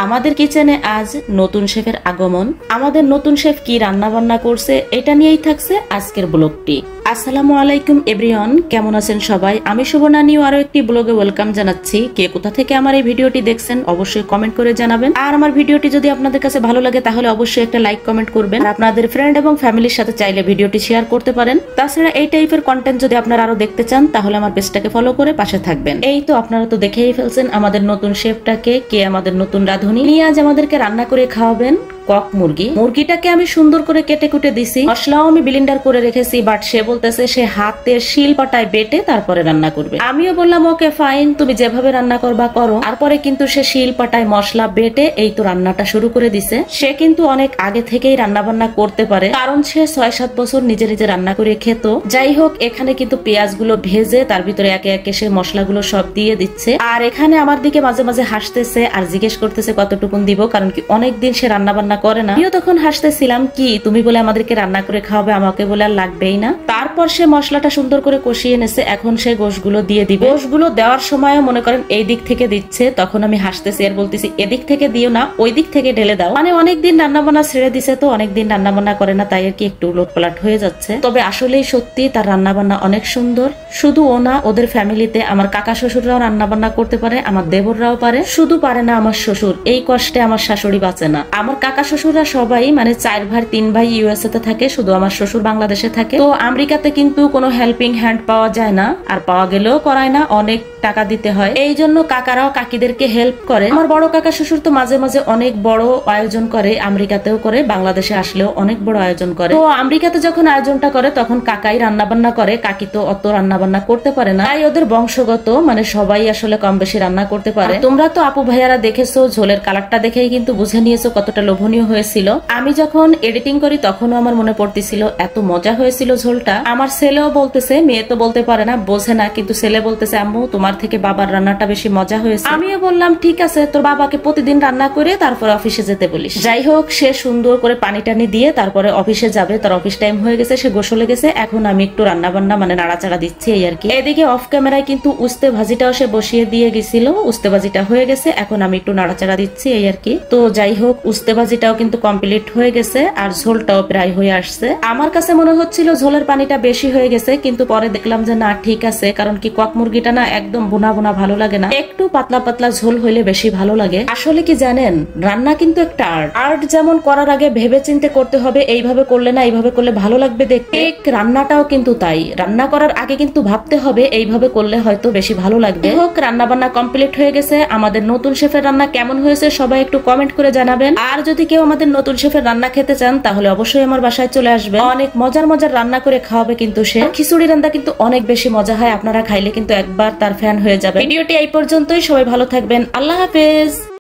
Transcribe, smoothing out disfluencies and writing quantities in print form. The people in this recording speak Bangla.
আমাদের কিচেনে আজ নতুন শেফের আগমন। আমাদের নতুন শেফ কি রান্না বান্না করছে এটা নিয়েই থাকছে আজকের ব্লগটি। আসসালামু আলাইকুম এভরিওয়ান, কেমন আছেন সবাই? আমি সুবর্ণা নিউ আরো একটি ব্লগে ওয়েলকাম জানাচ্ছি। কে কোথা থেকে আমার এই ভিডিওটি দেখছেন অবশ্যই কমেন্ট করে জানাবেন। আর আমার ভিডিওটি যদি আপনাদের কাছে ভালো লাগে তাহলে অবশ্যই একটা লাইক কমেন্ট করবেন। আর আপনাদের ফ্রেন্ড এবং ফ্যামিলির সাথে চাইলে ভিডিওটি শেয়ার করতে পারেন। তাছাড়া এই টাইপের কন্টেন্ট যদি আপনারা আরো দেখতে চান তাহলে আমার পেজটাকে ফলো করে পাশে থাকবেন। এই তো আপনারা তো দেখেই ফেলছেন আমাদের নতুন শেফটাকে, কে আমাদের নতুন রাঁধুনি। নিয়ে আজ আমাদেরকে রান্না করে খাওয়াবেন কক মুরগি। মুরগিটাকে আমি সুন্দর করে কেটে কুটে দিছি, মশলাও আমি ব্লেন্ডার করে রেখেছি, বাট সে বলতেছে সে হাতের শিল পাটায় বেটে তারপরে রান্না করবে। আমিও বললাম ওকে ফাইন, তুমি যেভাবে রান্না করবা করো। তারপরে কিন্তু সে শিল পাটায় মশলা বেটে এই তো রান্নাটা শুরু করে দিছে। সে কিন্তু অনেক আগে থেকেই রান্না বান্না করতে পারে, কারণ সে 6-7 বছর নিজে নিজে রান্না করে খেত। যাই হোক, এখানে কিন্তু পেঁয়াজগুলো ভেজে তার ভিতরে একে একে সে মশলাগুলো সব দিয়ে দিচ্ছে। আর এখানে আমার দিকে মাঝে মাঝে হাসতেছে আর জিজ্ঞেস করতেছে কতটুকুন দিব, কারণ কি অনেকদিন সে রান্না বান্না করে না। আমিও তখন হাসতেছিলাম, কি তুমি বলে আমাদেরকে রান্না করে খাওয়াবে, আমাকে বলে আর লাগবেই না। তারপর সে মশলাটা সুন্দর করে কষিয়ে নেছে, এখন সে গোশগুলো দিয়ে দিবে। গোশগুলো দেওয়ার সময় মনে করেন এই দিক থেকে দিচ্ছে, তখন আমি হাসতেছি আর বলতেছি এদিক থেকে দিও না, ওই দিক থেকে ঢেলে দাও। মানে অনেকদিন রান্না বান্না ছেড়ে দিছে, তো অনেকদিন রান্না বান্না করে না, তাই আর কি একটু উলটপালট হয়ে যাচ্ছে। তবে আসলেই সত্যি তার রান্না বান্না অনেক সুন্দর। শুধু ও না, ওদের ফ্যামিলিতে আমার কাকা শ্বশুররাও রান্না বান্না করতে পারে, আমার দেবররাও পারে, শুধু পারে না আমার শ্বশুর। এই কষ্টে আমার শাশুড়ি বাঁচে না। আমার কাকা শ্বশুররা সবাই মানে 4 ভাই 3 ভাই ইউএসএ তে থাকে, শুধু আমার শ্বশুর বাংলাদেশে থাকে। তো আমেরিকাতে কিন্তু কোনো হেল্পিং হ্যান্ড পাওয়া যায় না, আর পাওয়া গেলেও করায় না, অনেক টাকা দিতে হয়। এই জন্য কাকারাও কাকিদেরকে হেল্প করে। আমার বড় কাকা শ্বশুর তো মাঝে মাঝে অনেক বড় আয়োজন করে, আমেরিকাতেও করে, বাংলাদেশে আসলেও অনেক বড় আয়োজন করে। তো আমেরিকাতে যখন আয়োজনটা করে তখন কাকাই রান্না বান্না করে, কাকি তো অত রান্না বান্না করতে পারে না। তাই ওদের বংশগত মানে সবাই আসলে কম বেশি রান্না করতে পারে। তোমরা তো আপু ভাইয়ারা দেখেছো, ঝোলের কালারটা দেখেই কিন্তু বুঝে নিয়েছো কতটা লোভনীয় হয়েছিল। আমি যখন এডিটিং করি তখনও আমার মনে পড়তেছিল এত মজা হয়েছিল ঝোলটা। আমার ছেলেও বলতেছে, মেয়ে তো বলতে পারে না, বোঝে না, কিন্তু ছেলে বলতেছে আম্মু তোমার থেকে বাবার রান্নাটা বেশি মজা হয়েছে। আমিও বললাম ঠিক আছে, তোর বাবাকে প্রতিদিন রান্না করে তারপর অফিসে যেতে বলিস। যাই হোক, সে সুন্দর করে পানি টানি দিয়ে তারপরে অফিসে যাবে। তার অফিস টাইম হয়ে গেছে, সে গোসলে গেছে। এখন আমি একটু রান্না বান্না মানে নাড়াচাড়া দিচ্ছি এই আর কি। এদিকে অফ ক্যামেরায় কিন্তু উস্তে ভাজিটাও সে বসিয়ে দিয়ে গেছিল, উস্তে ভাজিটা হয়ে গেছে, এখন আমি একটু নাড়াচাড়া দিচ্ছি এই আর কি। তো যাই হোক, উস্তে ভাজিটাও কিন্তু কমপ্লিট হয়ে গেছে আর ঝোলটাও প্রায় হয়ে আসছে। আমার কাছে মনে হচ্ছিল ঝোলের পানিটা বেশি হয়ে গেছে, কিন্তু পরে দেখলাম যে না ঠিক আছে, কারণ কি কক মুরগিটা না একদম বোনা বোনা ভালো লাগে না, একটু পাতলা পাতলা ঝোল হইলে বেশি ভালো লাগে। আসলে কি জানেন, রান্না কিন্তু একটা আর্ট। যেমন করার আগে ভেবে চিন্তে করতে হবে, এইভাবে করলে না এইভাবে করলে ভালো লাগবে দেখতে। রান্নাটাও কিন্তু তাই, রান্না করার আগে কিন্তু ভাবতে হবে এইভাবে করলে হয়তো বেশি ভালো লাগবে। হোক, রান্না বান্না কমপ্লিট হয়ে গেছে। আমাদের নতুন শেফের রান্না কেমন হয়েছে সবাই একটু কমেন্ট করে জানাবেন। আর যদি কেউ আমাদের নতুন শেফের রান্না খেতে চান তাহলে অবশ্যই আমার বাসায় চলে আসবে। অনেক মজার মজার রান্না করে খাওয়াবে কিন্তু সে। খিচুড়ি রান্না কিন্তু অনেক বেশি মজা হয়, আপনারা খাইলে কিন্তু একবার তার ফ্যান হয়ে যাবে। ভিডিওটি এই পর্যন্তই, সবাই ভালো থাকবেন, আল্লাহ হাফেজ।